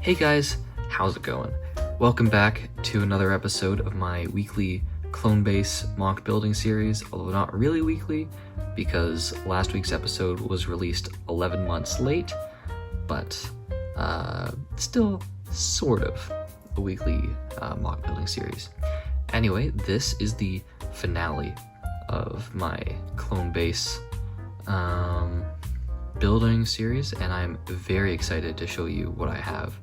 Hey guys, how's it going? Welcome back to another episode of my weekly clone base mock building series, although not really weekly because last week's episode was released 11 months late, but still sort of a weekly mock building series. Anyway, this is the finale of my clone base building series, and I'm very excited to show you what I have.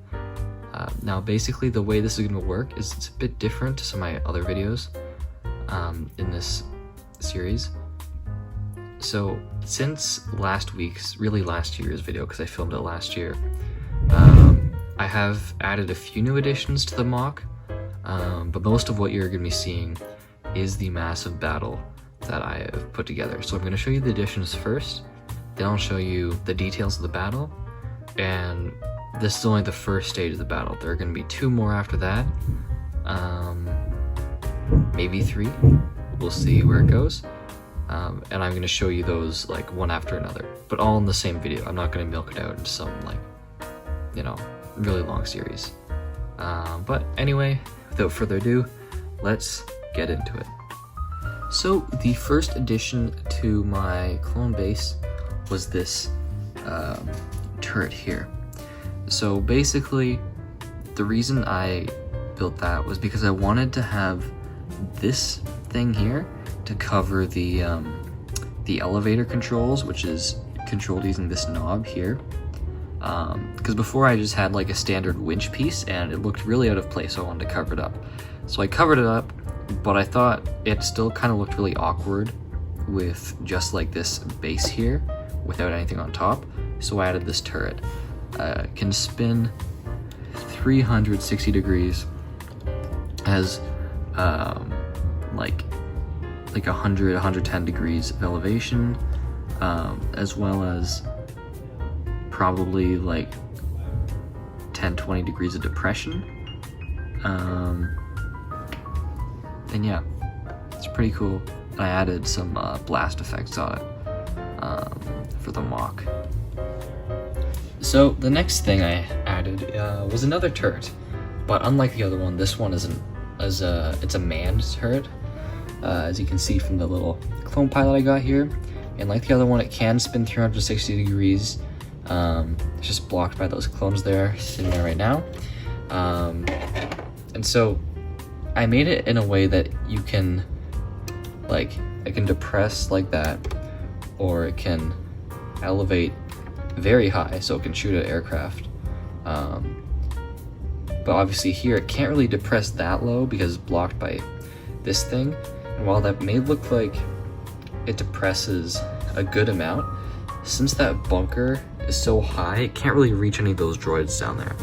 Now basically the way this is going to work is it's a bit different to some of my other videos in this series. So since last year's video, because I filmed it last year, I have added a few new additions to the mock, but most of what you're going to be seeing is the massive battle that I have put together. So I'm going to show you the additions first, then I'll show you the details of the battle, and this is only the first stage of the battle. There are going to be 2 more after that, maybe 3. We'll see where it goes. And I'm going to show you those like one after another, but all in the same video. I'm not going to milk it out into some really long series. But anyway, without further ado, let's get into it. So the first addition to my clone base was this turret here. So basically, the reason I built that was because I wanted to have this thing here to cover the elevator controls, which is controlled using this knob here. Because before I just had like a standard winch piece and it looked really out of place, so I wanted to cover it up. So I covered it up, but I thought it still kind of looked really awkward with just like this base here without anything on top. So I added this turret. Can spin 360 degrees, has like 110 degrees of elevation, as well as probably like 10-20 degrees of depression. And yeah, it's pretty cool. I added some blast effects on it for the mock. So the next thing I added was another turret, but unlike the other one, this one it's a manned turret, as you can see from the little clone pilot I got here. And like the other one, it can spin 360 degrees. It's just blocked by those clones there, sitting there right now. And so I made it in a way that you can, I can depress like that, or it can elevate very high, so it can shoot at aircraft. But obviously here it can't really depress that low because it's blocked by this thing. And while that may look like it depresses a good amount, since that bunker is so high, it can't really reach any of those droids down there.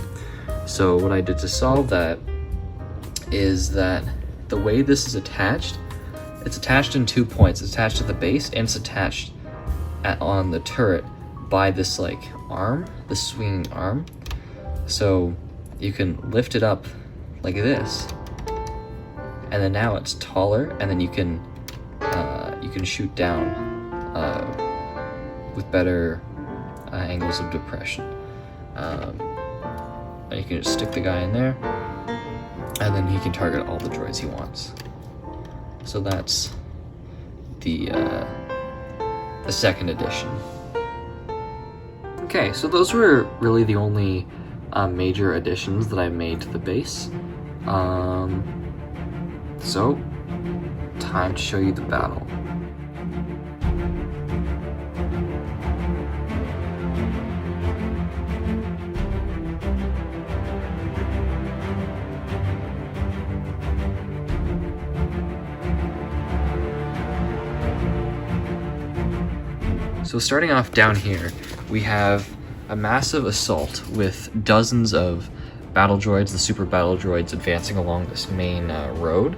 So what I did to solve that is that the way this is attached, it's attached in 2 points. It's attached to the base and it's attached on the turret by this arm, the swinging arm. So you can lift it up like this, and then now it's taller, and then you can shoot down with better angles of depression. And you can just stick the guy in there, and then he can target all the droids he wants. So that's the second edition. Okay, so those were really the only major additions that I made to the base. So, time to show you the battle. So starting off down here, we have a massive assault with dozens of battle droids, the super battle droids, advancing along this main road.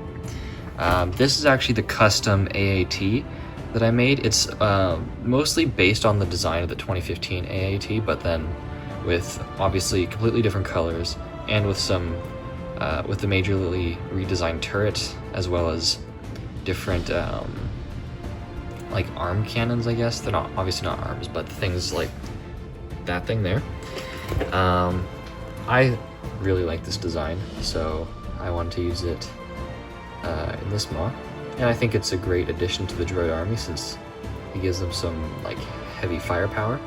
This is actually the custom AAT that I made. It's mostly based on the design of the 2015 AAT, but then with obviously completely different colors and with some with the majorly redesigned turret, as well as different arm cannons, I guess. They're not obviously not arms, but things like that thing there. I really like this design, so I wanted to use it in this MOC. And I think it's a great addition to the droid army since it gives them some like heavy firepower.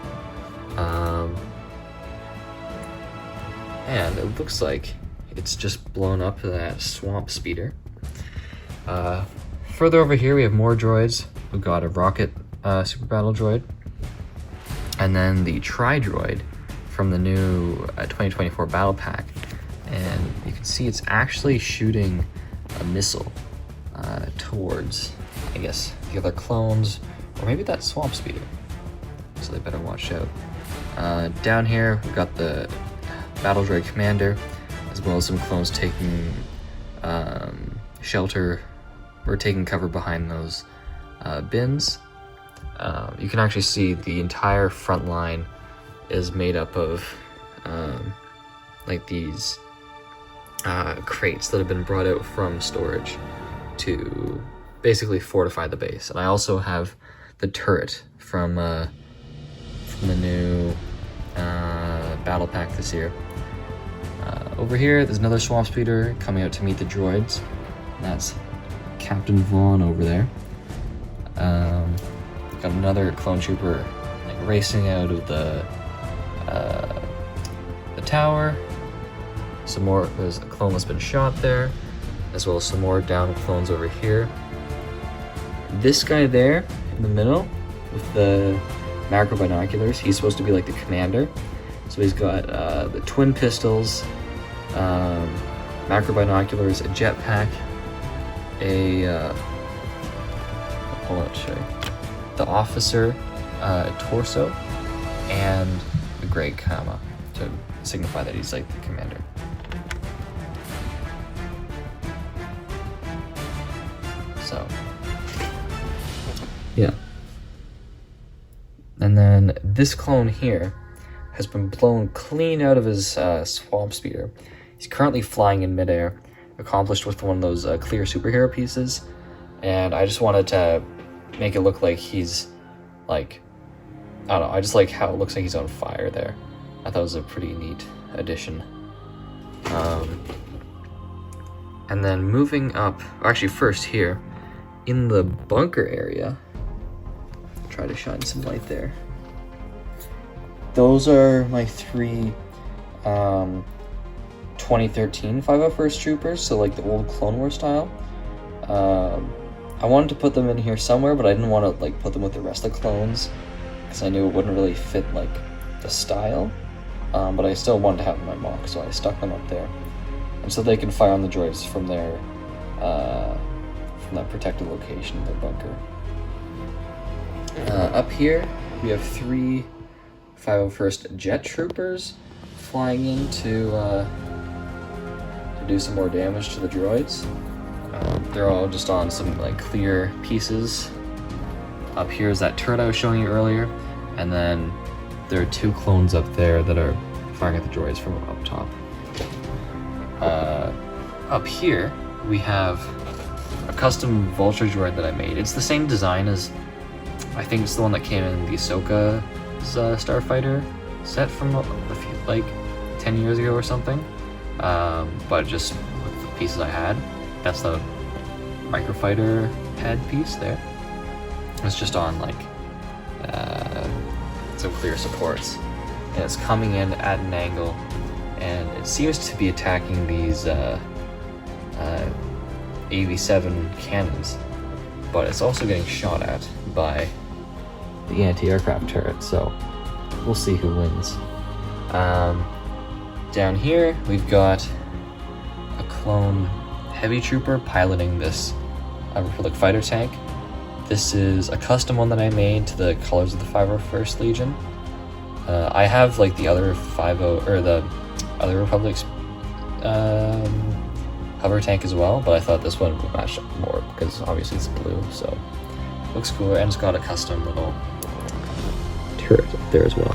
And it looks like it's just blown up that swamp speeder. Further over here we have more droids. We've got a rocket super battle droid, and then the tri-droid from the new 2024 battle pack. And you can see it's actually shooting a missile towards, I guess, the other clones, or maybe that swamp speeder. So they better watch out. Down here, we've got the battle droid commander, as well as some clones taking shelter or taking cover behind those bins. You can actually see the entire front line is made up of like these crates that have been brought out from storage to basically fortify the base. And I also have the turret from the new battle pack this year. Over here, there's another swamp speeder coming out to meet the droids. And that's Captain Vaughn over there. Got another clone trooper like racing out of the tower. Some more, there's a clone that's been shot there, as well as some more down clones over here. This guy there in the middle with the macro binoculars, he's supposed to be like the commander. So he's got the twin pistols, macro binoculars, a jetpack, hold on, show you. The officer torso, and the gray comma to signify that he's like the commander. So, yeah. And then this clone here has been blown clean out of his swamp speeder. He's currently flying in midair, accomplished with one of those clear superhero pieces. And I just wanted to make it look like he's like, I don't know, I just like how it looks like he's on fire there. I thought it was a pretty neat addition. And then moving up, actually first here, in the bunker area, try to shine some light there. Those are my three 2013 501st Troopers, so like the old Clone Wars style. I wanted to put them in here somewhere, but I didn't want to like put them with the rest of the clones because I knew it wouldn't really fit like the style. But I still wanted to have them in my MOC, so I stuck them up there, and so they can fire on the droids from their from that protected location in their bunker. Up here, we have three 501st Jet Troopers flying in to do some more damage to the droids. They're all just on some like clear pieces. Up here is that turret I was showing you earlier, and then there are two clones up there that are firing at the droids from up top. Up here, we have a custom Vulture droid that I made. It's the same design as, I think it's the one that came in the Ahsoka Starfighter set from a few, like 10 years ago or something. But just with the pieces I had. That's the microfighter head piece there. It's just on like some clear supports, and it's coming in at an angle, and it seems to be attacking these AV7 cannons, but it's also getting shot at by the anti-aircraft turret, so we'll see who wins. Down here we've got a clone heavy trooper piloting this Republic fighter tank. This is a custom one that I made to the colors of the 501st Legion. I have like the other the other Republic's hover tank as well, but I thought this one would match up more because obviously it's blue, so it looks cooler, and it's got a custom little turret up there as well.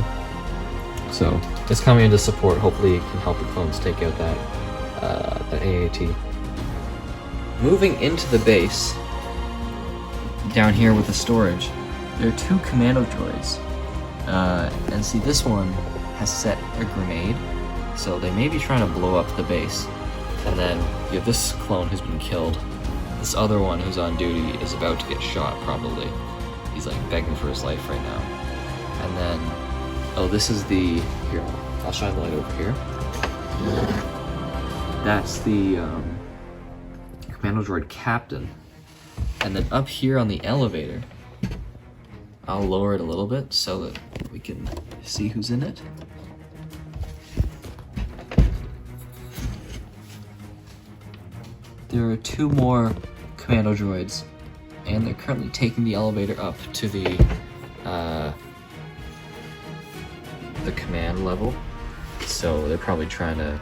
So it's coming into support. Hopefully it can help the clones take out that AAT. Moving into the base, down here with the storage, there are two commando droids. And see, this one has set a grenade So they may be trying to blow up the base. And then you have this clone who's been killed. This other one who's on duty is about to get shot, probably. He's like begging for his life right now. And then, oh, this is the, here, I'll shine the light over here. That's the Commando Droid Captain. And then up here on the elevator, I'll lower it a little bit so that we can see who's in it. There are 2 more Commando Droids, and they're currently taking the elevator up to the command level. So they're probably trying to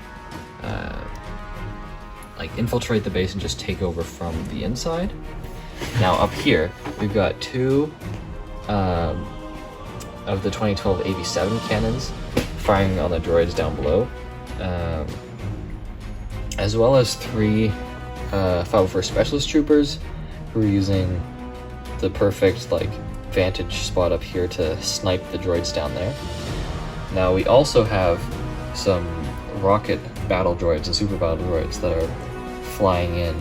like infiltrate the base and just take over from the inside. Now up here, we've got 2 of the 2012 AB7 cannons firing on the droids down below, as well as 3 501st Specialist Troopers who are using the perfect like vantage spot up here to snipe the droids down there. Now we also have some rocket battle droids and super battle droids that are flying in.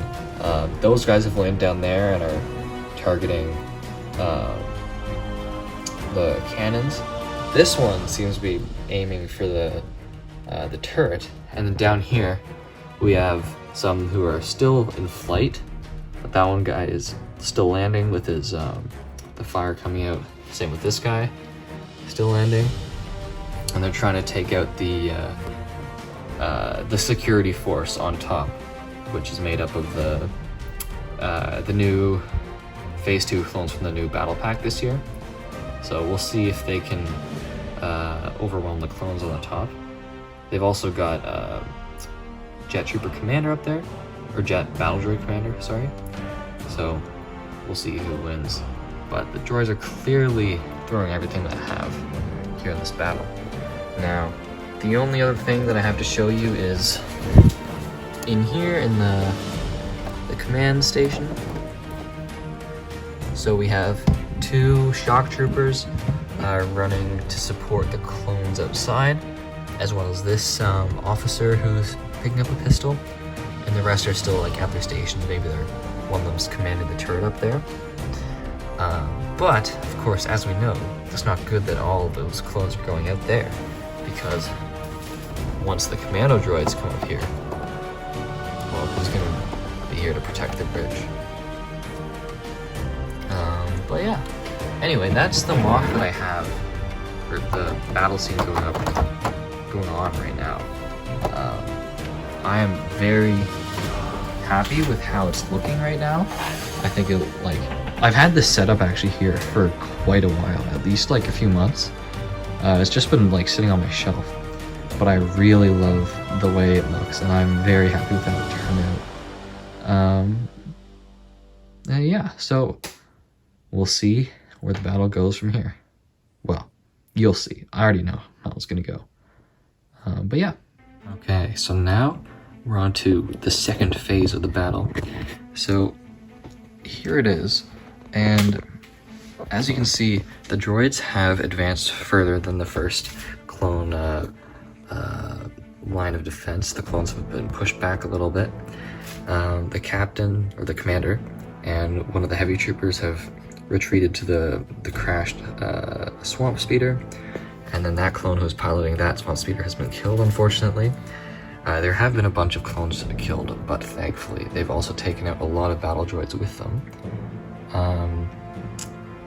Those guys have landed down there and are targeting the cannons. This one seems to be aiming for the turret, and then down here we have some who are still in flight, but that one guy is still landing with his the fire coming out. Same with this guy, still landing, and they're trying to take out the security force on top, which is made up of the new Phase 2 clones from the new battle pack this year. So we'll see if they can overwhelm the clones on the top. They've also got Jet Trooper Commander up there, or Jet Battle Droid Commander, sorry. So we'll see who wins. But the droids are clearly throwing everything they have here in this battle. Now, the only other thing that I have to show you is in here in the command station. So we have 2 shock troopers running to support the clones outside, as well as this officer who's picking up a pistol, and the rest are still like at their stations. Maybe one of them's commanding the turret up there. But of course, as we know, it's not good that all of those clones are going out there, because once the commando droids come up here, well, who's gonna be here to protect the bridge? But yeah, anyway, that's the mock that I have for the battle scene going on right now. I am very happy with how it's looking right now. I think I've had this setup actually here for quite a while, at least like a few months. It's just been like sitting on my shelf, but I really love the way it looks, and I'm very happy with how it turned out. Yeah, so we'll see where the battle goes from here. Well, you'll see. I already know how it's gonna go. But yeah. Okay, so now we're on to the second phase of the battle. So here it is, and as you can see, the droids have advanced further than the first clone line of defense. The clones have been pushed back a little bit. The captain, or the commander, and one of the heavy troopers have retreated to the crashed swamp speeder, and then that clone who was piloting that swamp speeder has been killed, unfortunately. There have been a bunch of clones killed, but thankfully they've also taken out a lot of battle droids with them.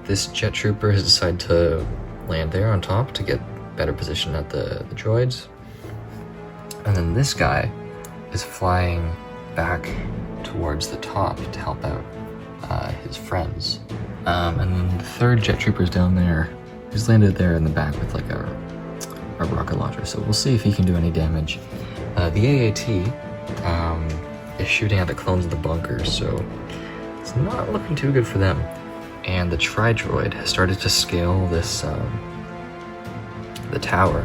This jet trooper has decided to land there on top to get better position at the droids. And then this guy is flying back towards the top to help out his friends. And then the third jet trooper is down there. He's landed there in the back with like a rocket launcher, so we'll see if he can do any damage. The AAT is shooting at the clones in the bunker, so it's not looking too good for them. And the Tri-Droid has started to scale this the tower,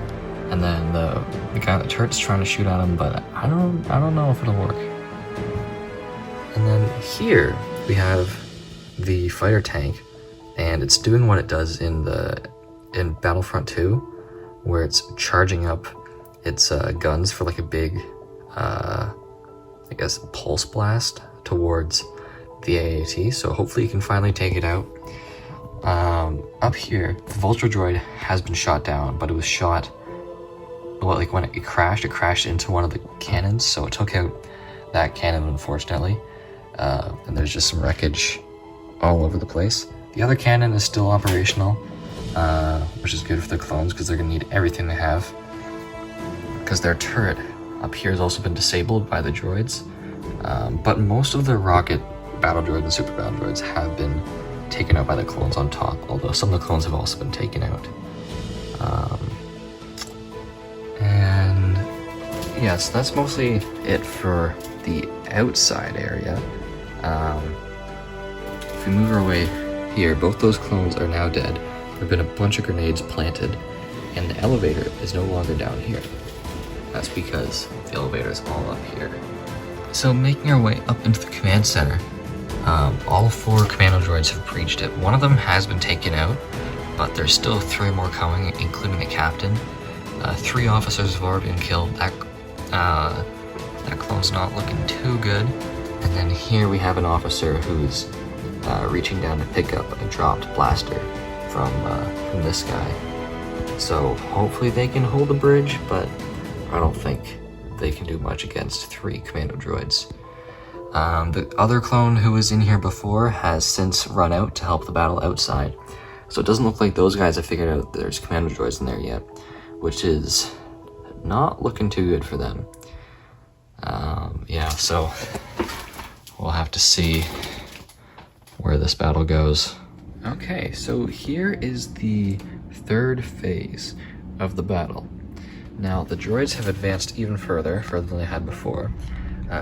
and then the guy on the turret's trying to shoot at him, but I don't know if it'll work. And then here we have the fighter tank, and it's doing what it does in Battlefront 2, where it's charging up its guns for like a big, I guess, pulse blast towards the AAT. So hopefully you can finally take it out. Up here, the Vulture droid has been shot down, but it was shot, well, like when it crashed into one of the cannons, so it took out that cannon, unfortunately. And there's just some wreckage all over the place. The other cannon is still operational, which is good for the clones because they're going to need everything they have. Because their turret up here has also been disabled by the droids. But most of the rocket battle droids and super battle droids have been taken out by the clones on top, although some of the clones have also been taken out. And yeah, so that's mostly it for the outside area. If we move our way here, both those clones are now dead. There have been a bunch of grenades planted, and the elevator is no longer down here. That's because the elevator is all up here. So making our way up into the command center, all 4 commando droids have breached it. One of them has been taken out, but there's still 3 more coming, including the captain. 3 officers have already been killed. That clone's not looking too good. And then here we have an officer who's reaching down to pick up a dropped blaster from this guy. So hopefully they can hold the bridge, but I don't think they can do much against 3 commando droids. The other clone who was in here before has since run out to help the battle outside. So it doesn't look like those guys have figured out there's commando droids in there yet, which is not looking too good for them. Yeah, so we'll have to see where this battle goes. Okay, so here is the 3rd phase of the battle. Now, the droids have advanced even further than they had before.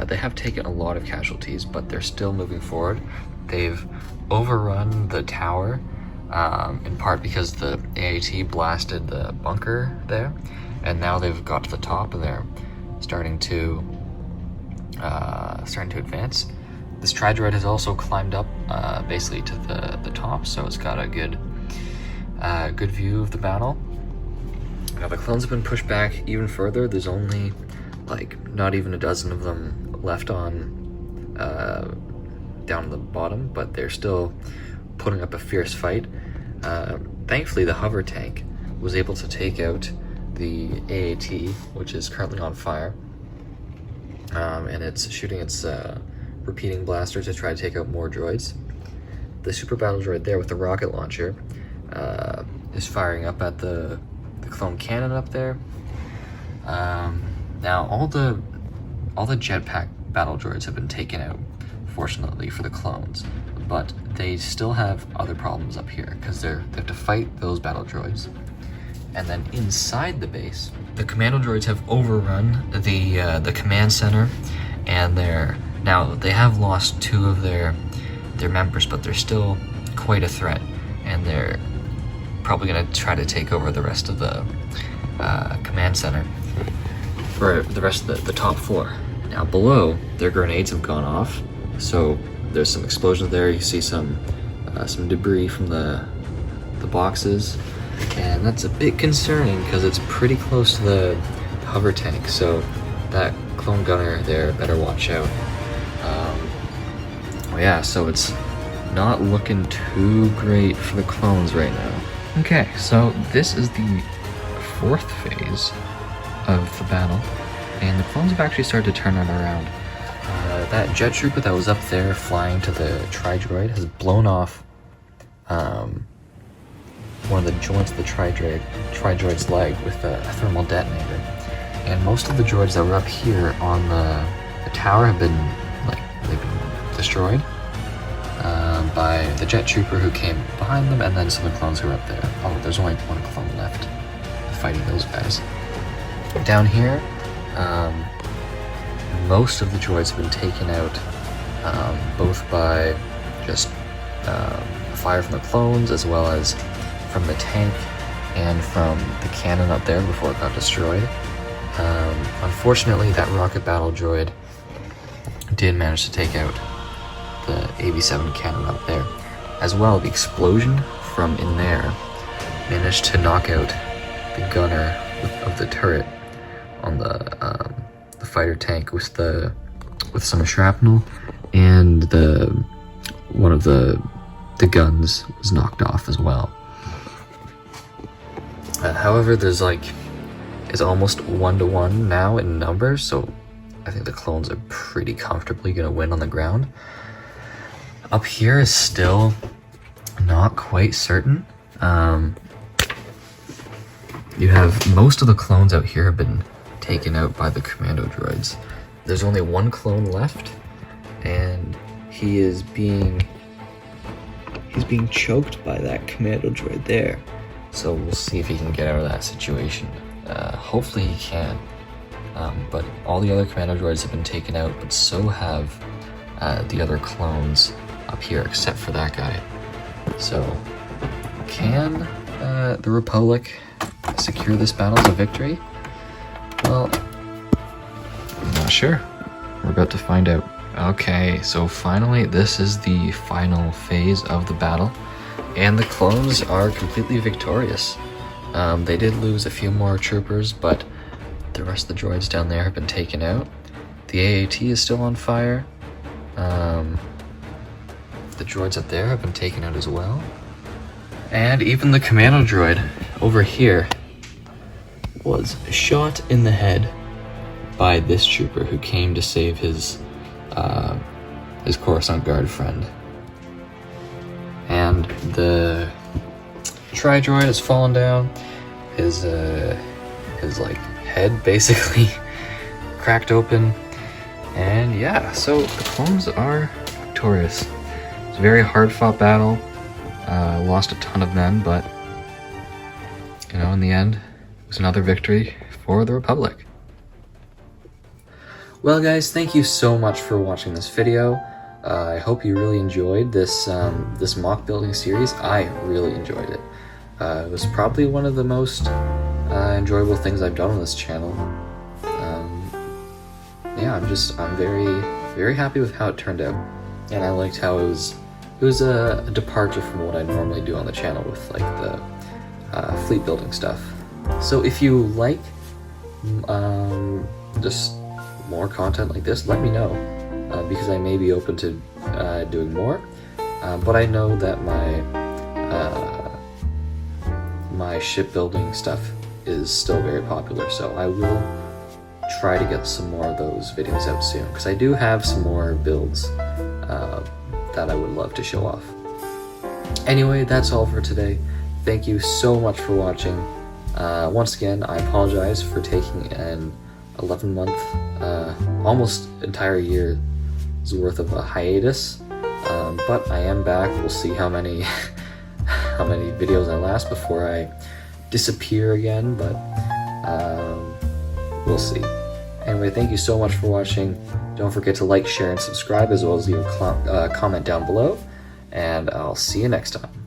They have taken a lot of casualties, but they're still moving forward. They've overrun the tower, in part because the AAT blasted the bunker there, and now they've got to the top and they're starting to advance. This tri-droid has also climbed up basically to the top, so it's got a good view of the battle. Now the clones have been pushed back even further. There's only like not even a dozen of them left on down at the bottom, but they're still putting up a fierce fight. Thankfully, the hover tank was able to take out the AAT, which is currently on fire, and it's shooting its repeating blaster to try to take out more droids. The super battle droid there with the rocket launcher is firing up at the clone cannon up there. Now all the jetpack battle droids have been taken out, fortunately for the clones, but they still have other problems up here because they have to fight those battle droids. And then inside the base, the commando droids have overrun the command center, and they have lost 2 of their members, but they're still quite a threat, and they're probably going to try to take over the rest of the command center, or the rest of the top floor. Now below, their grenades have gone off, so there's some explosions there. You see some debris from the boxes, and that's a bit concerning because it's pretty close to the hover tank, so that clone gunner there better watch out. Yeah, so it's not looking too great for the clones right now. Okay, so this is the 4th phase of the battle, and the clones have actually started to turn it around. That jet trooper that was up there flying to the tri-droid has blown off one of the joints of the tri-droid's leg with a thermal detonator. And most of the droids that were up here on the tower have been destroyed by the jet trooper who came behind them, and then some of the clones who were up there. Oh, there's only 1 clone left fighting those guys. Down here, most of the droids have been taken out, both by just fire from the clones, as well as from the tank and from the cannon up there before it got destroyed. Unfortunately, that rocket battle droid did manage to take out the AV-7 cannon up there. As well, the explosion from in there managed to knock out the gunner of the turret on the fighter tank with some shrapnel, and one of the guns was knocked off as well. However, there's it's almost 1-to-1 now in numbers, so I think the clones are pretty comfortably gonna win on the ground. Up here is still not quite certain. You have most of the clones out here have been taken out by the commando droids. There's only one clone left, and he's being choked by that commando droid there. So we'll see if he can get out of that situation. Hopefully he can. But all the other commando droids have been taken out, but so have the other clones up here, except for that guy. So can the Republic secure this battle as a victory? Well, I'm not sure. We're about to find out. Okay, so finally, this is the final phase of the battle, and the clones are completely victorious. They did lose a few more troopers, but the rest of the droids down there have been taken out. The AAT is still on fire. The droids up there have been taken out as well. And even the commando droid over here was shot in the head by this trooper who came to save his Coruscant Guard friend. And the tri-droid has fallen down. His head basically cracked open. And yeah, so the clones are victorious. It's a very hard-fought battle. Lost a ton of men, but you know, in the end, it was another victory for the Republic. Well guys, thank you so much for watching this video. I hope you really enjoyed this mock building series. I really enjoyed it. It was probably one of the most enjoyable things I've done on this channel. Yeah, I'm very happy with how it turned out, and I liked how it was a departure from what I normally do on the channel with the fleet building stuff. So if you like just more content like this, let me know, because I may be open to doing more, but I know that my shipbuilding stuff is still very popular, so I will try to get some more of those videos out soon, because I do have some more builds that I would love to show off. Anyway, that's all for today. Thank you so much for watching. Once again, I apologize for taking an 11-month, almost entire year's worth of a hiatus, but I am back. We'll see how many videos I last before I disappear again, but we'll see. Anyway, thank you so much for watching. Don't forget to like, share, and subscribe, as well as leave a comment down below, and I'll see you next time.